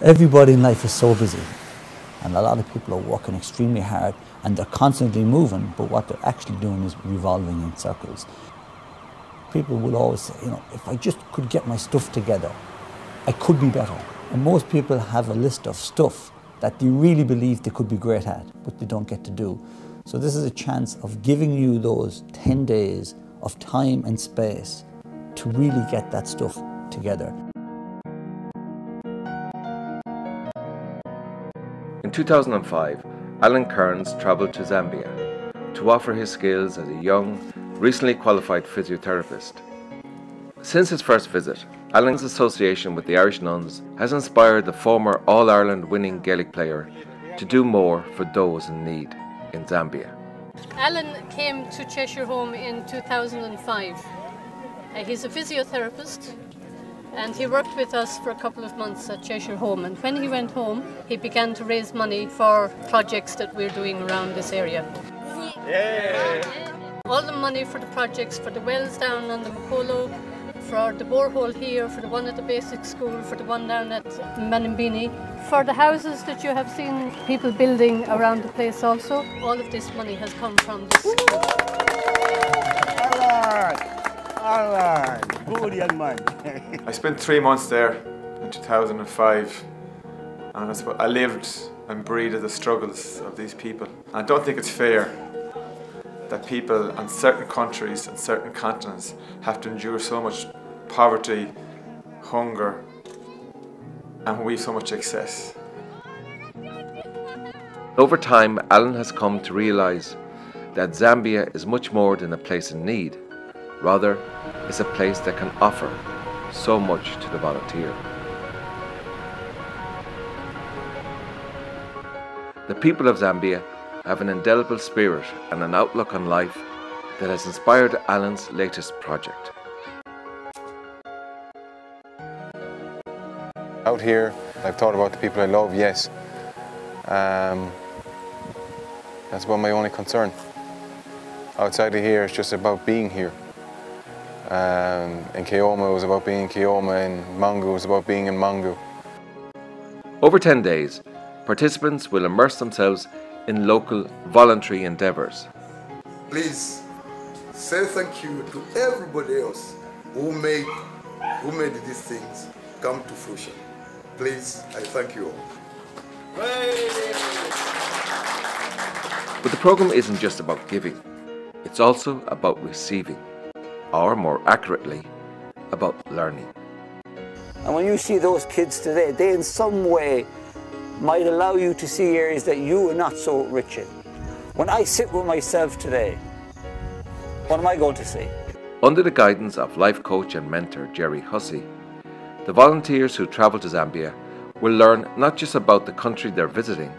Everybody in life is so busy, and a lot of people are working extremely hard and they're constantly moving, but what they're actually doing is revolving in circles. People will always say, you know, if I just could get my stuff together, I could be better. And most people have a list of stuff that they really believe they could be great at, but they don't get to do. So this is a chance of giving you those 10 days of time and space to really get that stuff together. In 2005, Alan Kerins travelled to Zambia to offer his skills as a young, recently qualified physiotherapist. Since his first visit, Alan's association with the Irish Nuns has inspired the former All-Ireland winning Gaelic player to do more for those in need in Zambia. Alan came to Cheshire Home in 2005. He's a physiotherapist, and he worked with us for a couple of months at Cheshire Home, and when he went home he began to raise money for projects that we're doing around this area. Yeah. All the money for the projects, for the wells down on the Makolo, for the borehole here, for the one at the basic school, for the one down at Manimbini, for the houses that you have seen people building around the place also. All of this money has come from this school. All right, good young man. I spent 3 months there in 2005, and I lived and breathed the struggles of these people. I don't think it's fair that people in certain countries and certain continents have to endure so much poverty, hunger, and we have so much excess. Over time, Alan has come to realise that Zambia is much more than a place in need. Rather, it's a place that can offer so much to the volunteer. The people of Zambia have an indelible spirit and an outlook on life that has inspired Alan's latest project. Out here, I've thought about the people I love, yes. That's about my only concern. Outside of here, it's just about being here. In Kioma, it was about being in Kioma. In Mangu, it was about being in Mangu. Over 10 days, participants will immerse themselves in local voluntary endeavours. Please say thank you to everybody else who made these things come to fruition. Please, I thank you all. But the programme isn't just about giving, it's also about receiving, or more accurately, about learning. And when you see those kids today, they in some way might allow you to see areas that you are not so rich in. When I sit with myself today, what am I going to see? Under the guidance of life coach and mentor Jerry Hussey, the volunteers who travel to Zambia will learn not just about the country they're visiting,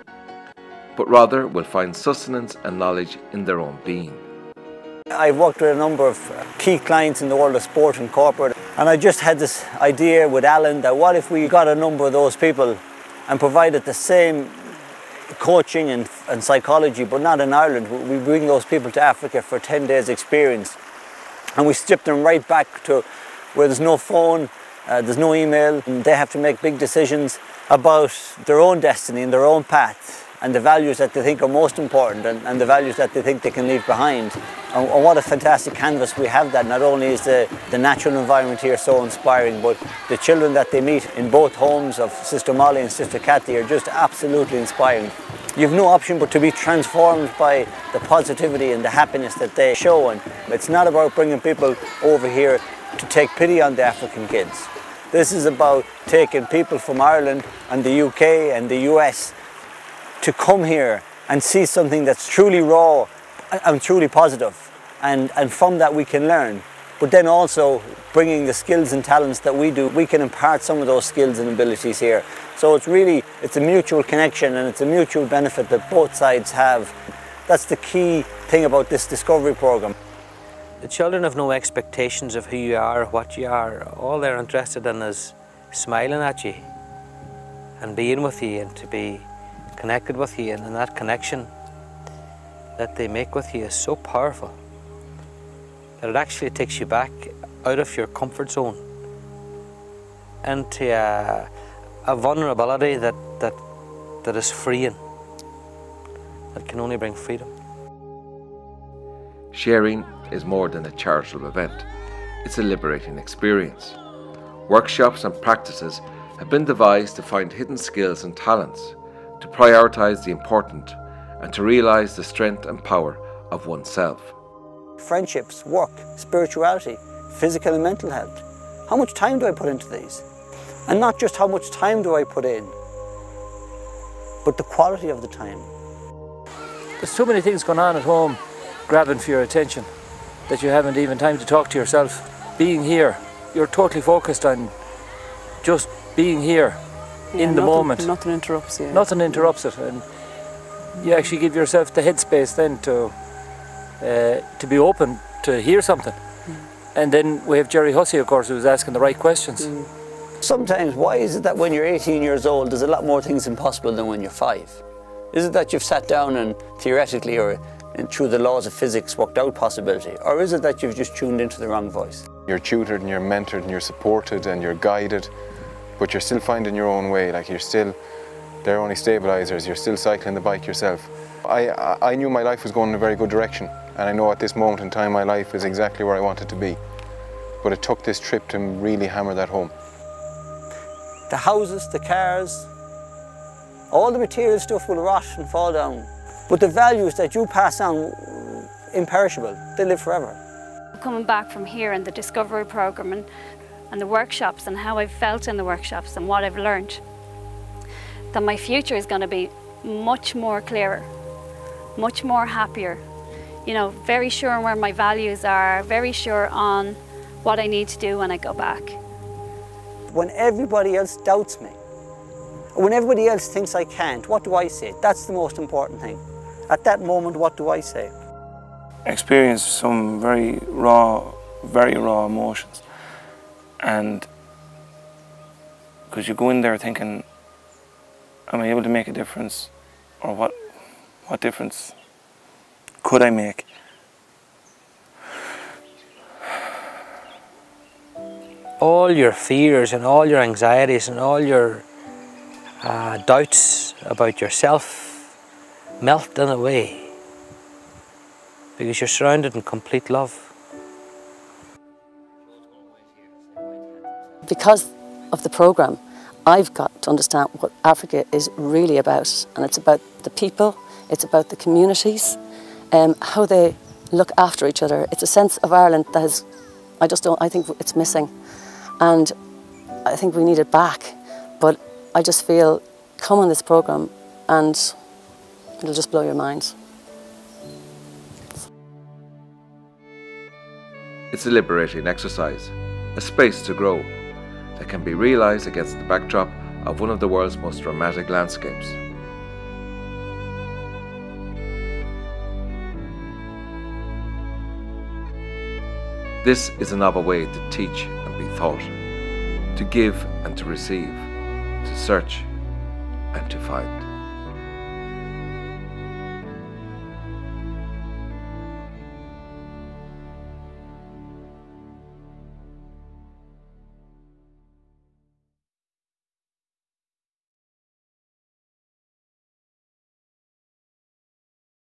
but rather will find sustenance and knowledge in their own being. I've worked with a number of key clients in the world of sport and corporate, and I just had this idea with Alan that what if we got a number of those people and provided the same coaching and psychology, but not in Ireland. We bring those people to Africa for 10 days experience, and we strip them right back to where there's no phone, there's no email, and they have to make big decisions about their own destiny and their own path and the values that they think are most important and the values that they think they can leave behind. And what a fantastic canvas we have that. Not only is the natural environment here so inspiring, but the children that they meet in both homes of Sister Molly and Sister Kathy are just absolutely inspiring. You've no option but to be transformed by the positivity and the happiness that they show. And it's not about bringing people over here to take pity on the African kids. This is about taking people from Ireland and the UK and the US to come here and see something that's truly raw and truly positive, and from that we can learn. But then also bringing the skills and talents that we do, we can impart some of those skills and abilities here. So it's a mutual connection, and it's a mutual benefit that both sides have. That's the key thing about this discovery program. The children have no expectations of who you are or what you are. All they're interested in is smiling at you and being with you and to be connected with you, and that connection that they make with you is so powerful that it actually takes you back out of your comfort zone into a vulnerability that is freeing, that can only bring freedom. Sharing is more than a charitable event. It's a liberating experience. Workshops and practices have been devised to find hidden skills and talents, to prioritise the important, and to realise the strength and power of oneself. Friendships, work, spirituality, physical and mental health. How much time do I put into these? And not just how much time do I put in, but the quality of the time. There's so many things going on at home grabbing for your attention that you haven't even time to talk to yourself. Being here, you're totally focused on just being here in the moment. Nothing interrupts you. Nothing interrupts it, and you actually give yourself the headspace then to be open to hear something. And then we have Jerry Hussey, of course, who's asking the right questions. Sometimes, why is it that when you're 18 years old, there's a lot more things impossible than when you're 5? Is it that you've sat down and theoretically or through the laws of physics worked out possibility? Or is it that you've just tuned into the wrong voice? You're tutored and you're mentored and you're supported and you're guided, but you're still finding your own way. Like they're only stabilizers, you're still cycling the bike yourself. I knew my life was going in a very good direction, and I know at this moment in time my life is exactly where I want it to be. But it took this trip to really hammer that home. The houses, the cars, all the material stuff will rot and fall down. But the values that you pass on, imperishable, they live forever. Coming back from here and the discovery program and the workshops and how I've felt in the workshops and what I've learned, that my future is going to be much more clearer, much more happier. You know, very sure on where my values are, very sure on what I need to do when I go back. When everybody else doubts me, when everybody else thinks I can't, what do I say? That's the most important thing. At that moment, what do I say? Experience some very raw emotions, and because you go in there thinking, am I able to make a difference, or what difference could I make? All your fears and all your anxieties and all your doubts about yourself melting away because you're surrounded in complete love. Because of the programme, I've got to understand what Africa is really about, and it's about the people, it's about the communities, how they look after each other. It's a sense of Ireland that is, I think it's missing, and I think we need it back. But I just feel, come on this programme and it'll just blow your mind. It's a liberating exercise, a space to grow that can be realised against the backdrop of one of the world's most dramatic landscapes. This is a novel way to teach and be taught, to give and to receive, to search and to find.